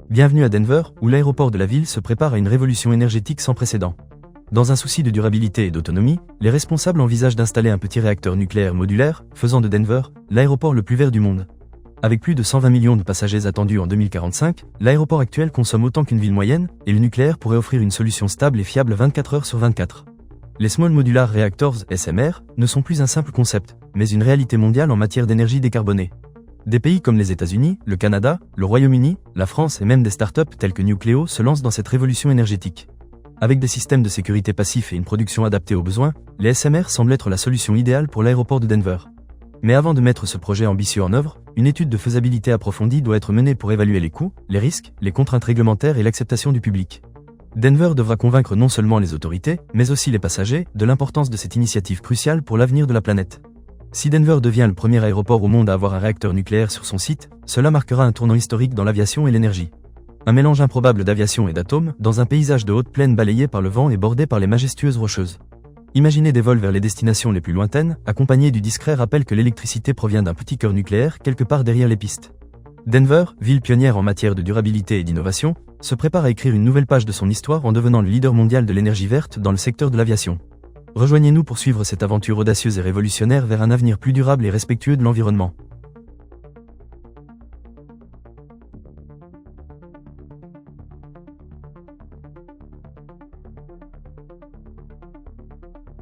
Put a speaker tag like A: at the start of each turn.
A: Bienvenue à Denver, où l'aéroport de la ville se prépare à une révolution énergétique sans précédent. Dans un souci de durabilité et d'autonomie, les responsables envisagent d'installer un petit réacteur nucléaire modulaire, faisant de Denver l'aéroport le plus vert du monde. Avec plus de 120 millions de passagers attendus en 2045, l'aéroport actuel consomme autant qu'une ville moyenne, et le nucléaire pourrait offrir une solution stable et fiable 24 heures sur 24. Les Small Modular Reactors, SMR, ne sont plus un simple concept, mais une réalité mondiale en matière d'énergie décarbonée. Des pays comme les États-Unis, le Canada, le Royaume-Uni, la France et même des startups telles que Nucléo se lancent dans cette révolution énergétique. Avec des systèmes de sécurité passifs et une production adaptée aux besoins, les SMR semblent être la solution idéale pour l'aéroport de Denver. Mais avant de mettre ce projet ambitieux en œuvre, une étude de faisabilité approfondie doit être menée pour évaluer les coûts, les risques, les contraintes réglementaires et l'acceptation du public. Denver devra convaincre non seulement les autorités, mais aussi les passagers, de l'importance de cette initiative cruciale pour l'avenir de la planète. Si Denver devient le premier aéroport au monde à avoir un réacteur nucléaire sur son site, cela marquera un tournant historique dans l'aviation et l'énergie. Un mélange improbable d'aviation et d'atomes, dans un paysage de haute plaine balayé par le vent et bordé par les majestueuses rocheuses. Imaginez des vols vers les destinations les plus lointaines, accompagnés du discret rappel que l'électricité provient d'un petit cœur nucléaire quelque part derrière les pistes. Denver, ville pionnière en matière de durabilité et d'innovation, se prépare à écrire une nouvelle page de son histoire en devenant le leader mondial de l'énergie verte dans le secteur de l'aviation. Rejoignez-nous pour suivre cette aventure audacieuse et révolutionnaire vers un avenir plus durable et respectueux de l'environnement.